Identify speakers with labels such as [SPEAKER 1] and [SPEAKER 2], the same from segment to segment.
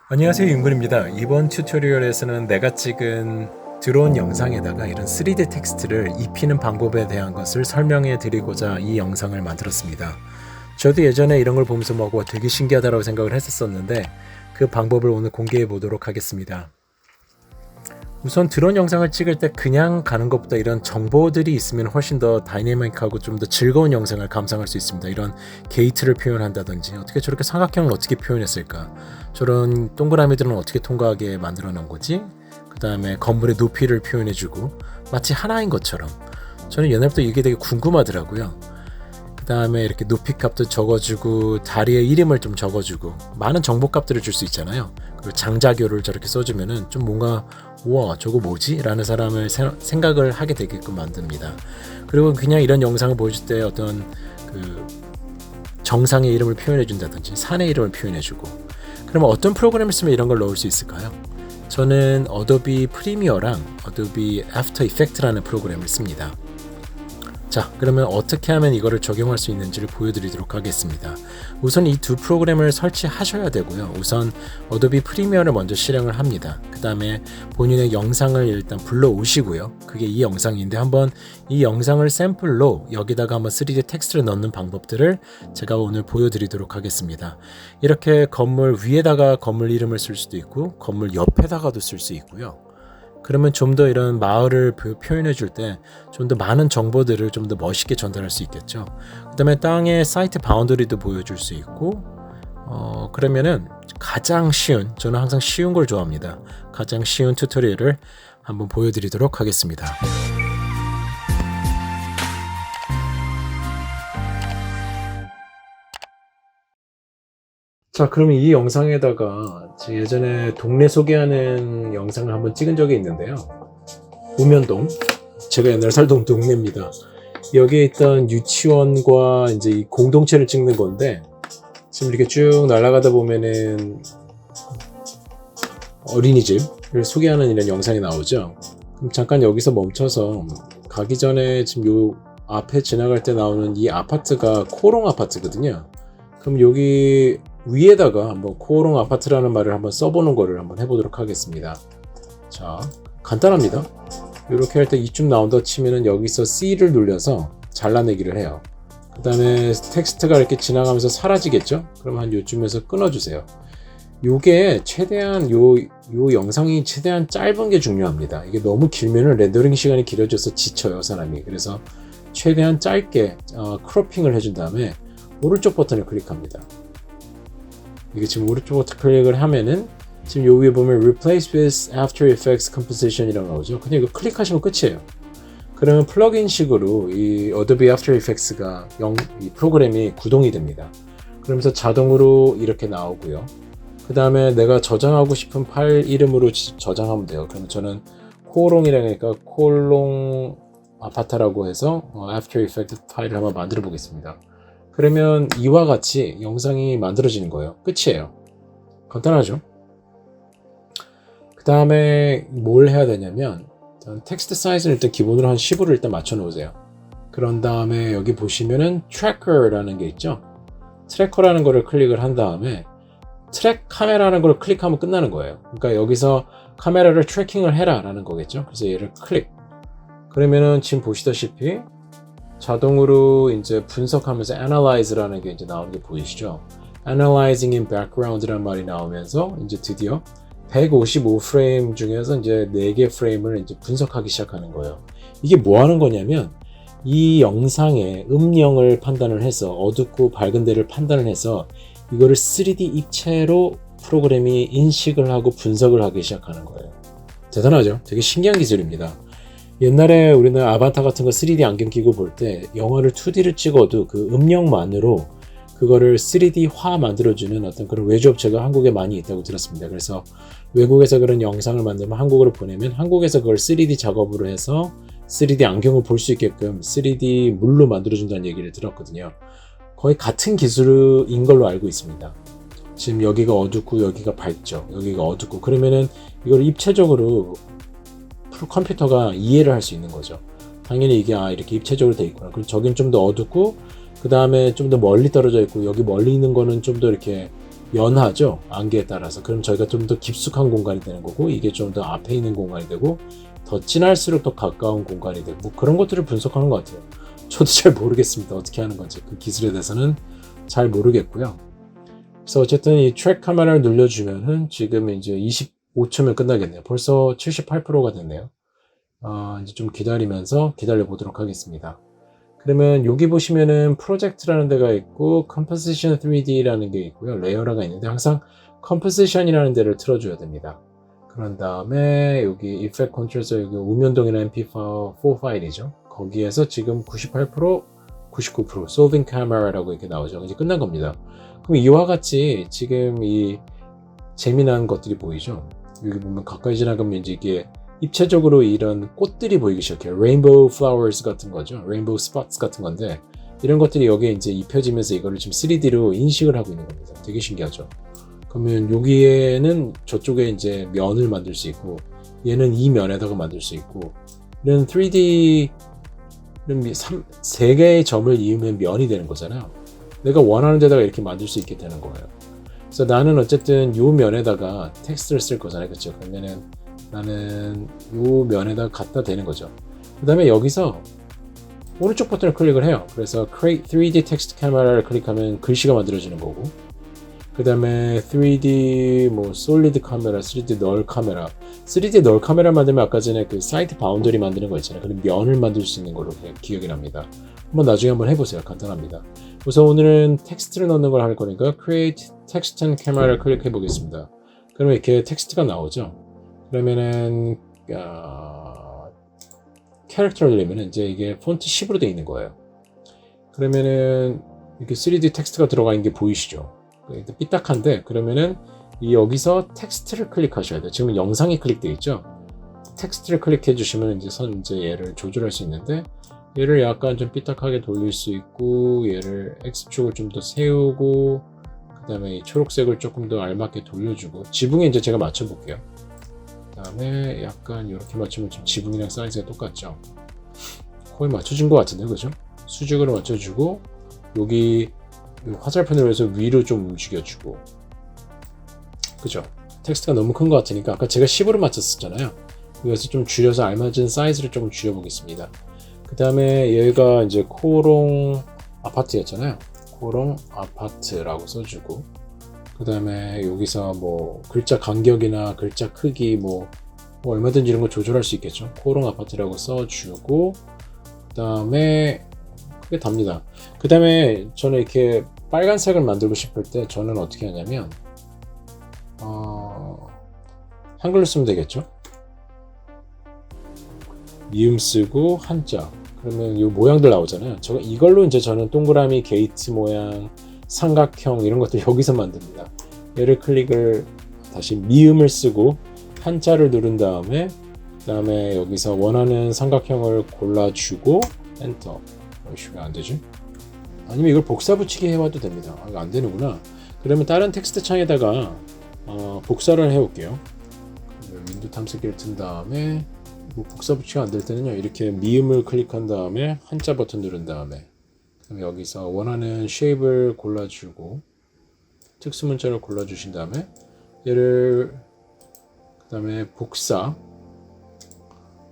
[SPEAKER 1] 안녕하세요, 윤근입니다. 이번 튜토리얼에서는 내가 찍은 드론 영상에다가 이런 3D 텍스트를 입히는 방법에 대한 것을 설명해 드리고자 이 영상을 만들었습니다. 저도 예전에 이런 걸 보면서 되게 신기하다고 생각을 했었는데 그 방법을 오늘 공개해 보도록 하겠습니다. 우선 드론 영상을 찍을 때 그냥 가는 것보다 이런 정보들이 있으면 훨씬 더 다이내믹하고 좀 더 즐거운 영상을 감상할 수 있습니다. 이런 게이트를 표현한다든지 어떻게 저렇게 삼각형을 어떻게 표현했을까, 저런 동그라미들은 어떻게 통과하게 만들어 놓은 거지, 그 다음에 건물의 높이를 표현해주고 마치 하나인 것처럼, 저는 옛날부터 이게 되게 궁금하더라고요. 그 다음에 이렇게 높이 값도 적어주고 다리의 이름을 좀 적어주고 많은 정보 값들을 줄 수 있잖아요. 그리고 장자교를 저렇게 써주면은 좀 뭔가 우와 저거 뭐지? 라는 사람을 생각을 하게 되게끔 만듭니다. 그리고 그냥 이런 영상을 보여줄 때 어떤 그 정상의 이름을 표현해 준다든지 산의 이름을 표현해 주고, 그러면 어떤 프로그램을 쓰면 이런 걸 넣을 수 있을까요? 저는 어도비 프리미어랑 어도비 애프터 이펙트라는 프로그램을 씁니다. 자, 그러면 어떻게 하면 이거를 적용할 수 있는지를 보여드리도록 하겠습니다. 우선 이 두 프로그램을 설치하셔야 되고요. 우선 어도비 프리미어를 먼저 실행을 합니다. 그 다음에 본인의 영상을 일단 불러오시고요. 그게 이 영상인데 한번 이 영상을 샘플로 여기다가 한번 3D 텍스트를 넣는 방법들을 제가 오늘 보여드리도록 하겠습니다. 이렇게 건물 위에다가 건물 이름을 쓸 수도 있고 건물 옆에다가도 쓸 수 있고요. 그러면 좀 더 이런 마을을 표현해 줄 때 좀 더 많은 정보들을 좀 더 멋있게 전달할 수 있겠죠. 그 다음에 땅의 사이트 바운더리도 보여줄 수 있고, 그러면은 가장 쉬운, 저는 항상 쉬운 걸 좋아합니다. 가장 쉬운 튜토리얼을 한번 보여드리도록 하겠습니다. 자, 그러면 이 영상에다가 제가 예전에 동네 소개하는 영상을 한번 찍은 적이 있는데요. 우면동, 제가 옛날에 살던 동네입니다. 여기에 있던 유치원과 이제 이 공동체를 찍는 건데, 지금 이렇게 쭉 날아가다 보면은 어린이집을 소개하는 이런 영상이 나오죠. 그럼 잠깐 여기서 멈춰서 가기 전에 지금 요 앞에 지나갈 때 나오는 이 아파트가 코롱 아파트거든요. 그럼 여기 위에다가 한번 코오롱 아파트라는 말을 한번 써보는 거를 한번 해보도록 하겠습니다. 자, 간단합니다. 이렇게 할 때 이쯤 나온다 치면은 여기서 C를 눌려서 잘라내기를 해요. 그 다음에 텍스트가 이렇게 지나가면서 사라지겠죠? 그럼 한 요쯤에서 끊어주세요. 요게 최대한 요 영상이 최대한 짧은 게 중요합니다. 이게 너무 길면은 렌더링 시간이 길어져서 지쳐요, 사람이. 그래서 최대한 짧게 크로핑을 해준 다음에 오른쪽 버튼을 클릭합니다. 이게 지금 오른쪽 버튼 클릭을 하면은 지금 요 위에 보면 Replace with After Effects Composition 이라고 나오죠. 그냥 이거 클릭하시면 끝이에요. 그러면 플러그인식으로 이 Adobe After Effects가 이 프로그램이 구동이 됩니다. 그러면서 자동으로 이렇게 나오고요. 그 다음에 내가 저장하고 싶은 파일 이름으로 저장하면 돼요. 그러면 저는 코롱이라니까 콜롱 아파트라고 해서 After Effects 파일을 한번 만들어 보겠습니다. 그러면 이와 같이 영상이 만들어지는 거예요. 끝이에요. 간단하죠? 그 다음에 뭘 해야 되냐면 텍스트 사이즈는 일단 기본으로 한 15를 일단 맞춰 놓으세요. 그런 다음에 여기 보시면은 트래커라는 게 있죠. 트래커라는 거를 클릭을 한 다음에 트랙 카메라라는 걸 클릭하면 끝나는 거예요. 그러니까 여기서 카메라를 트래킹을 해라 라는 거겠죠. 그래서 얘를 클릭. 그러면은 지금 보시다시피 자동으로 이제 분석하면서 analyze라는 게 이제 나오는 게 보이시죠? analyzing in background라는 말이 나오면서 이제 드디어 155프레임 중에서 이제 4개 프레임을 이제 분석하기 시작하는 거예요. 이게 뭐 하는 거냐면 이 영상의 음영을 판단을 해서 어둡고 밝은 데를 판단을 해서 이거를 3D 입체로 프로그램이 인식을 하고 분석을 하기 시작하는 거예요. 대단하죠? 되게 신기한 기술입니다. 옛날에 우리는 아바타 같은 거 3D 안경 끼고 볼 때 영화를 2D를 찍어도 그 음영만으로 그거를 3D화 만들어주는 어떤 그런 외주업체가 한국에 많이 있다고 들었습니다. 그래서 외국에서 그런 영상을 만들면 한국으로 보내면 한국에서 그걸 3D 작업으로 해서 3D 안경을 볼 수 있게끔 3D 물로 만들어준다는 얘기를 들었거든요. 거의 같은 기술인 걸로 알고 있습니다. 지금 여기가 어둡고 여기가 밝죠. 여기가 어둡고 그러면은 이걸 입체적으로 컴퓨터가 이해를 할 수 있는 거죠. 당연히 이게 이렇게 입체적으로 돼 있구나. 그리고 저긴 좀 더 어둡고 그 다음에 좀 더 멀리 떨어져 있고 여기 멀리 있는 거는 좀 더 이렇게 연하죠. 안개에 따라서. 그럼 저희가 좀 더 깊숙한 공간이 되는 거고 이게 좀 더 앞에 있는 공간이 되고 더 진할수록 더 가까운 공간이 되고 뭐 그런 것들을 분석하는 것 같아요. 저도 잘 모르겠습니다. 어떻게 하는 건지 그 기술에 대해서는 잘 모르겠고요. 그래서 어쨌든 이 트랙 카메라를 눌러주면은 지금 이제 25초면 끝나겠네요. 벌써 78%가 됐네요. 이제 좀 기다려 보도록 하겠습니다. 그러면 여기 보시면은 프로젝트라는 데가 있고 컴포지션 3D라는 게 있고요. 레이어라가 있는데 항상 컴포지션이라는 데를 틀어줘야 됩니다. 그런 다음에 여기 Effect Control에서 여기 우면동이나 MP4 파일이죠. 거기에서 지금 98%, 99% Solving Camera라고 이렇게 나오죠. 이제 끝난 겁니다. 그럼 이와 같이 지금 이 재미난 것들이 보이죠. 여기 보면 가까이 지나가면 이제 이게 입체적으로 이런 꽃들이 보이기 시작해요. Rainbow Flowers 같은 거죠. Rainbow Spots 같은 건데 이런 것들이 여기에 이제 입혀지면서 이거를 지금 3D로 인식을 하고 있는 겁니다. 되게 신기하죠. 그러면 여기에는 저쪽에 이제 면을 만들 수 있고 얘는 이 면에다가 만들 수 있고 이런 3D 세 개의 점을 이으면 면이 되는 거잖아요. 내가 원하는 데다가 이렇게 만들 수 있게 되는 거예요. 그래서 나는 어쨌든 요 면에다가 텍스트를 쓸 거잖아요. 그렇죠? 그러면은 나는 요 면에다가 갖다 대는 거죠. 그 다음에 여기서 오른쪽 버튼을 클릭을 해요. 그래서 Create 3D Text Camera를 클릭하면 글씨가 만들어지는 거고 그 다음에 3D 뭐 솔리드 카메라, 3D 널 카메라 3D 널 카메라 만들면 아까 전에 그 사이트 바운더리 만드는 거 있잖아요. 그런 면을 만들 수 있는 걸로 기억이 납니다. 나중에 한번 해보세요. 간단합니다. 그래서 오늘은 텍스트를 넣는 걸 할 거니까 Create Text and Camera를 클릭해 보겠습니다. 그러면 이렇게 텍스트가 나오죠. 그러면은 캐릭터를 내면은 이제 이게 폰트 10으로 되어 있는 거예요. 그러면은 이렇게 3D 텍스트가 들어가 있는 게 보이시죠? 삐딱한데 그러면은 여기서 텍스트를 클릭하셔야 돼요. 지금 영상이 클릭되어 있죠? 텍스트를 클릭해 주시면 이제 얘를 조절할 수 있는데 얘를 약간 좀 삐딱하게 돌릴 수 있고 얘를 X축을 좀 더 세우고 그 다음에 이 초록색을 조금 더 알맞게 돌려주고 지붕에 이제 제가 맞춰볼게요. 그 다음에 약간 이렇게 맞추면 지금 지붕이랑 사이즈가 똑같죠? 거의 맞춰준 것 같은데 그죠? 수직으로 맞춰주고 여기 화살표로 해서 위로 좀 움직여주고 그죠? 텍스트가 너무 큰 것 같으니까 아까 제가 10으로 맞췄었잖아요. 그래서 좀 줄여서 알맞은 사이즈를 조금 줄여보겠습니다. 그 다음에 얘가 이제 코롱 아파트였잖아요. 코롱 아파트라고 써주고 그 다음에 여기서 뭐 글자 간격이나 글자 크기 뭐 얼마든지 이런 거 조절할 수 있겠죠. 코롱 아파트라고 써주고 그 다음에 크게 답니다. 그 다음에 저는 이렇게 빨간색을 만들고 싶을 때 저는 어떻게 하냐면 한글로 쓰면 되겠죠. 미음 쓰고 한자 그러면 이 모양들 나오잖아요. 이걸로 이제 저는 동그라미, 게이트 모양, 삼각형 이런 것들 여기서 만듭니다. 얘를 클릭을 다시 미음을 쓰고 한자를 누른 다음에 그다음에 여기서 원하는 삼각형을 골라주고 엔터. 왜 안 되지? 아니면 이걸 복사 붙이기 해봐도 됩니다. 이거 안 되는구나. 그러면 다른 텍스트 창에다가 복사를 해볼게요. 윈도우 탐색기를 튼 다음에 뭐 복사 붙이가 안 될 때는요 이렇게 미음을 클릭한 다음에 한자 버튼 누른 다음에 그럼 여기서 원하는 쉐입을 골라주고 특수문자를 골라주신 다음에 얘를 그 다음에 복사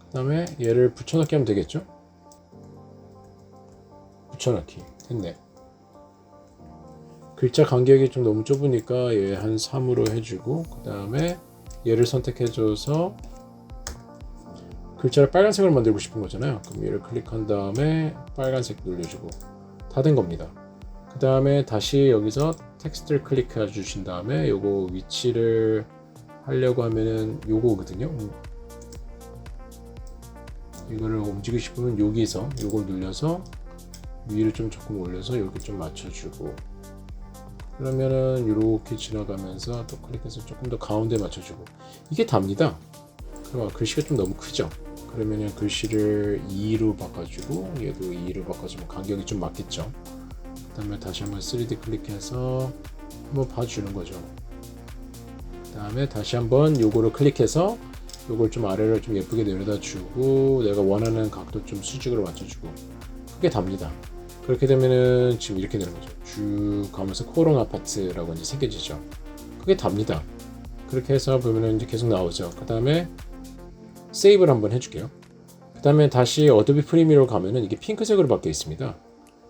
[SPEAKER 1] 그 다음에 얘를 붙여넣기 하면 되겠죠? 붙여넣기 됐네. 글자 간격이 좀 너무 좁으니까 얘 한 3으로 해주고 그 다음에 얘를 선택해줘서 글자를 빨간색으로 만들고 싶은 거잖아요. 그럼 얘를 클릭한 다음에 빨간색 눌러주고 다 된 겁니다. 그 다음에 다시 여기서 텍스트를 클릭해 주신 다음에 요거 위치를 하려고 하면은 요거거든요. 이거를 움직이고 싶으면 여기서 요걸 눌려서 위를 좀 조금 올려서 이렇게 좀 맞춰주고 그러면은 이렇게 지나가면서 또 클릭해서 조금 더 가운데 맞춰주고 이게 답니다. 그럼 글씨가 좀 너무 크죠? 그러면은 글씨를 2로 바꿔주고 얘도 2로 바꿔주면 간격이 좀 맞겠죠? 그 다음에 다시 한번 3D 클릭해서 한번 봐주는 거죠. 그 다음에 다시 한번 요거를 클릭해서 요걸 좀 아래로 좀 예쁘게 내려다 주고 내가 원하는 각도 좀 수직으로 맞춰주고 그게 답니다. 그렇게 되면은 지금 이렇게 되는 거죠. 쭉 가면서 코롱 아파트라고 이제 새겨지죠. 그게 답니다. 그렇게 해서 보면은 이제 계속 나오죠. 그 다음에 세이브를 한번 해줄게요. 그 다음에 다시 어도비 프리미어로 가면은 이게 핑크색으로 바뀌어 있습니다.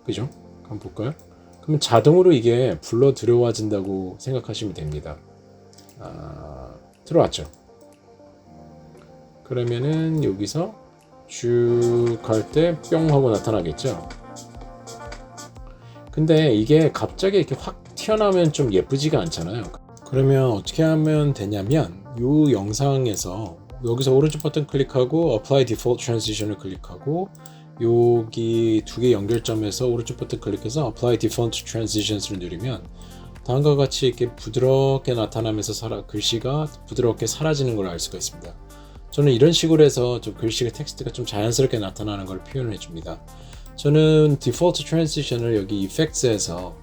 [SPEAKER 1] 그죠? 한번 볼까요? 그러면 자동으로 이게 불러 들어와진다고 생각하시면 됩니다. 들어왔죠. 그러면은 여기서 쭉 갈 때 뿅 하고 나타나겠죠. 근데 이게 갑자기 이렇게 확 튀어나오면 좀 예쁘지가 않잖아요. 그러면 어떻게 하면 되냐면 이 영상에서 여기서 오른쪽 버튼 클릭하고 Apply Default Transition을 클릭하고 여기 두 개 연결점에서 오른쪽 버튼 클릭해서 Apply Default Transitions를 누르면 다음과 같이 이렇게 부드럽게 나타나면서 글씨가 부드럽게 사라지는 걸 알 수가 있습니다. 저는 이런 식으로 해서 좀 글씨가 텍스트가 좀 자연스럽게 나타나는 걸 표현을 해줍니다. 저는 디폴트 트랜지션을 여기 Effects에서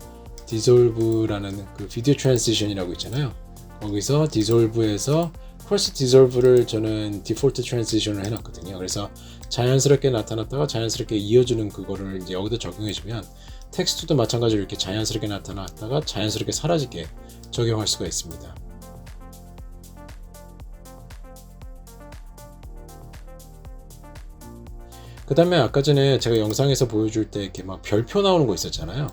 [SPEAKER 1] Dissolve라는 그 비디오 트랜지션이라고 있잖아요. 거기서 Dissolve에서 Cross Dissolve를 저는 디폴트 트랜지션을 해놨거든요. 그래서 자연스럽게 나타났다가 자연스럽게 이어주는 그거를 이제 여기다 적용해주면 텍스트도 마찬가지로 이렇게 자연스럽게 나타났다가 자연스럽게 사라지게 적용할 수가 있습니다. 그 다음에 아까 전에 제가 영상에서 보여줄 때 이렇게 막 별표 나오는 거 있었잖아요.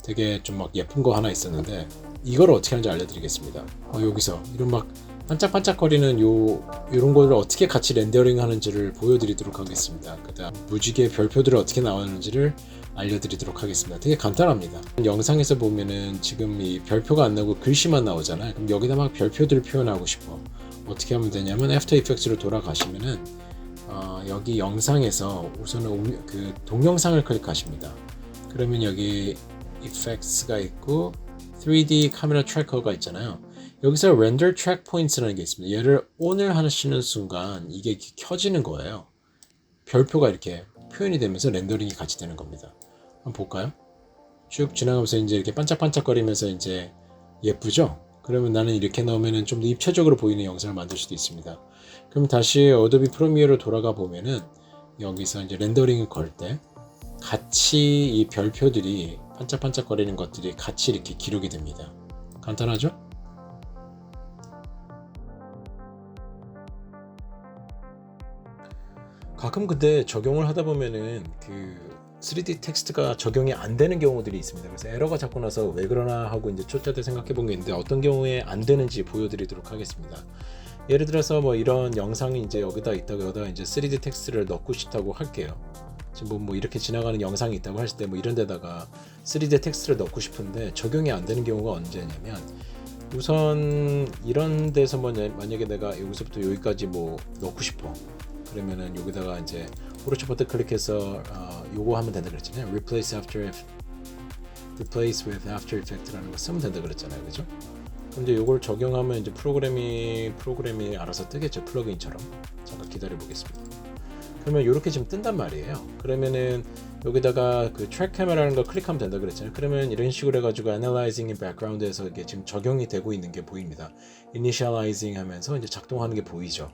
[SPEAKER 1] 되게 좀 막 예쁜 거 하나 있었는데 이걸 어떻게 하는지 알려드리겠습니다. 여기서 이런 막 반짝반짝거리는 요런 거를 어떻게 같이 렌더링 하는지를 보여드리도록 하겠습니다. 그 다음 무지개 별표들을 어떻게 나오는지를 알려드리도록 하겠습니다. 되게 간단합니다. 영상에서 보면은 지금 이 별표가 안 나오고 글씨만 나오잖아요. 그럼 여기다 막 별표들을 표현하고 싶어. 어떻게 하면 되냐면 애프터 이펙트로 돌아가시면은 여기 영상에서 우선은 그 동영상을 클릭하십니다. 그러면 여기 Effects가 있고 3D 카메라 트래커가 있잖아요. 여기서 Render Track Points라는 게 있습니다. 얘를 ON을 하시는 순간 이게 이렇게 켜지는 거예요. 별표가 이렇게 표현이 되면서 렌더링이 같이 되는 겁니다. 한번 볼까요? 쭉 지나가면서 이제 이렇게 반짝반짝거리면서 이제 예쁘죠? 그러면 나는 이렇게 넣으면 좀 더 입체적으로 보이는 영상을 만들 수도 있습니다. 그럼 다시 어도비 프리미어로 돌아가 보면은 여기서 이제 렌더링을 걸 때 같이 이 별표들이 반짝반짝거리는 것들이 같이 이렇게 기록이 됩니다. 간단하죠? 가끔 근데 적용을 하다 보면은 그 3D 텍스트가 적용이 안 되는 경우들이 있습니다. 그래서 에러가 자꾸 나서 왜 그러나 하고 이제 초짜때 생각해 본 게 있는데 어떤 경우에 안 되는지 보여드리도록 하겠습니다. 예를 들어서 뭐 이런 영상이 이제 여기다 있다고 여기다 이제 3D 텍스트를 넣고 싶다고 할게요. 지금 뭐 이렇게 지나가는 영상이 있다고 하실 때 뭐 이런 데다가 3D 텍스트를 넣고 싶은데 적용이 안 되는 경우가 언제냐면 우선 이런 데서 만약에 내가 여기서부터 여기까지 뭐 넣고 싶어. 그러면은 여기다가 이제 오른쪽 버튼 클릭해서 요거 하면 된다 그랬잖아요. Replace with After Effects라는 거 쓰면 된다 그랬잖아요, 그죠? 근데 요걸 적용하면 이제 프로그램이 알아서 뜨겠죠, 플러그인처럼. 잠깐 기다려 보겠습니다. 그러면 이렇게 지금 뜬단 말이에요. 그러면은 여기다가 그 트랙 카메라라는 거 클릭하면 된다 그랬잖아요. 그러면 이런 식으로 해가지고 Analyzing in Background에서 이게 지금 적용이 되고 있는 게 보입니다. Initializing 하면서 이제 작동하는 게 보이죠.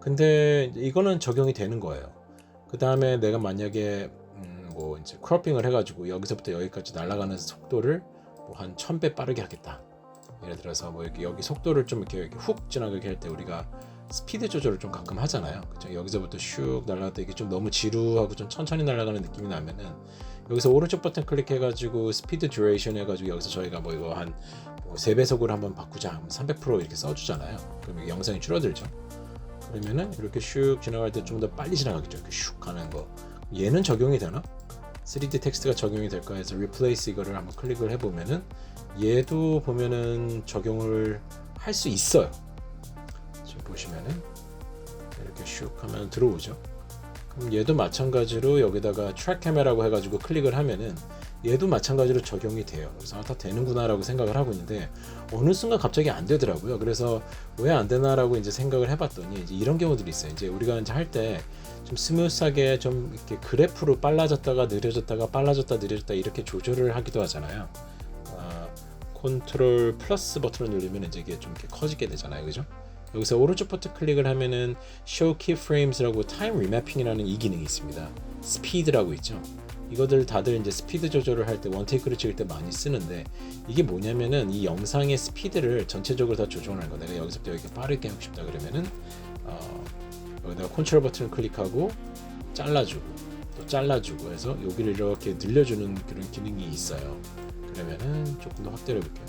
[SPEAKER 1] 근데 이거는 적용이 되는 거예요. 그 다음에 내가 만약에 뭐 이제 크로핑을 해가지고 여기서부터 여기까지 날아가는 속도를 뭐 한 1000배 빠르게 하겠다. 예를 들어서 뭐 여기 속도를 좀 이렇게 훅 지나가게 할 때 우리가 스피드 조절을 좀 가끔 하잖아요. 그쵸? 여기서부터 슉 날아갈 때 이게 좀 너무 지루하고 좀 천천히 날아가는 느낌이 나면은 여기서 오른쪽 버튼 클릭해가지고 스피드 듀레이션 해가지고 여기서 저희가 뭐 이거 한 3배속으로 한번 바꾸자 하면 300% 이렇게 써주잖아요. 그럼 이게 영상이 줄어들죠. 그러면은 이렇게 슉 지나갈 때 좀 더 빨리 지나가겠죠. 이렇게 슉 가는 거. 얘는 적용이 되나? 3D 텍스트가 적용이 될까 해서 Replace 이거를 한번 클릭을 해보면은 얘도 보면은 적용을 할 수 있어요. 지금 보시면은 이렇게 슉 하면 들어오죠. 그럼 얘도 마찬가지로 여기다가 트랙 카메라라고 해가지고 클릭을 하면은 얘도 마찬가지로 적용이 돼요. 그래서 다 되는구나 라고 생각을 하고 있는데 어느 순간 갑자기 안 되더라고요. 그래서 왜 안 되나라고 이제 생각을 해봤더니 이제 이런 경우들이 있어요. 이제 우리가 이제 할 때 좀 스무스하게 좀 이렇게 그래프로 빨라졌다가 느려졌다가 빨라졌다 느려졌다 이렇게 조절을 하기도 하잖아요. 컨트롤 플러스 버튼을 누르면 이제 이게 좀 이렇게 커지게 되잖아요, 그죠? 여기서 오른쪽 버튼 클릭을 하면은 Show Keyframes라고 Time Remapping이라는 이 기능이 있습니다. Speed라고 있죠. 이거들 다들 이제 스피드 조절을 할 때 원테이크를 찍을 때 많이 쓰는데, 이게 뭐냐면은 이 영상의 스피드를 전체적으로 다 조정하는 거. 내가 여기서부터 여기 빠르게 하고 싶다 그러면은 여기다가 컨트롤 버튼을 클릭하고 잘라주고 또 잘라주고 해서 여기를 이렇게 늘려주는 그런 기능이 있어요. 그러면은 조금 더 확대를 해볼게요.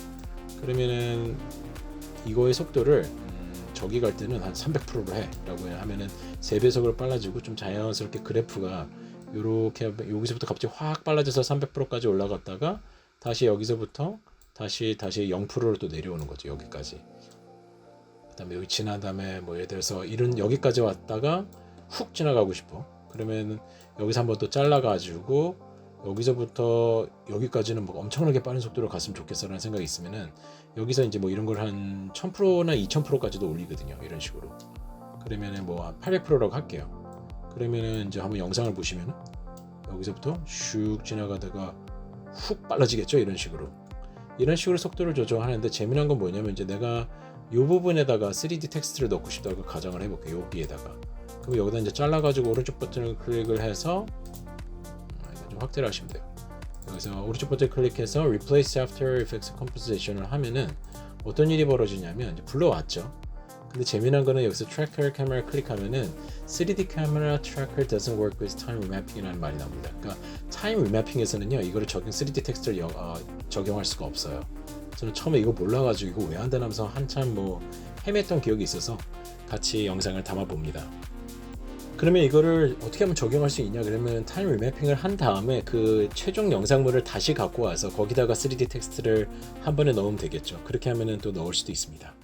[SPEAKER 1] 그러면은 이거의 속도를 저기 갈 때는 한 300%로 해 라고 하면은 3배속으로 빨라지고, 좀 자연스럽게 그래프가 요렇게 여기서부터 갑자기 확 빨라져서 300%까지 올라갔다가 다시 여기서부터 다시 0%로 또 내려오는 거죠. 여기까지. 그다음에 여기 지난 다음에 뭐 예를 들어서 이런 여기까지 왔다가 훅 지나가고 싶어. 그러면 여기서 한번 또 잘라가지고 여기서부터 여기까지는 뭐 엄청나게 빠른 속도로 갔으면 좋겠어라는 생각이 있으면은 여기서 이제 뭐 이런 걸 한 1000%나 2000%까지도 올리거든요. 이런 식으로. 그러면은 뭐 800%라고 할게요. 그러면은 이제 한번 영상을 보시면은 여기서부터 슉 지나가다가 훅 빨라지겠죠. 이런 식으로 속도를 조정하는데, 재미난 건 뭐냐면 이제 내가 이 부분에다가 3D 텍스트를 넣고 싶다고 가정을 해볼게요. 여기에다가. 그럼 여기다 이제 잘라가지고 오른쪽 버튼을 클릭을 해서 이거 좀 확대를 하시면 돼요. 여기서 오른쪽 버튼 클릭해서 Replace After Effects Composition을 하면은 어떤 일이 벌어지냐면 이제 불러왔죠. 근데 재미난 거는 여기서 Tracker 카메라 클릭하면은 3D Camera Tracker doesn't work with time remapping이라는 말이 나옵니다. 그러니까 타임 리매핑에서는요, 이거를 3D 텍스트를 적용할 수가 없어요. 저는 처음에 이거 몰라가지고 이거 왜 한다 하면서 한참 뭐 헤맸던 기억이 있어서 같이 영상을 담아 봅니다. 그러면 이거를 어떻게 하면 적용할 수 있냐 그러면, 타임 리매핑을 한 다음에 그 최종 영상물을 다시 갖고 와서 거기다가 3D 텍스트를 한 번에 넣으면 되겠죠. 그렇게 하면은 또 넣을 수도 있습니다.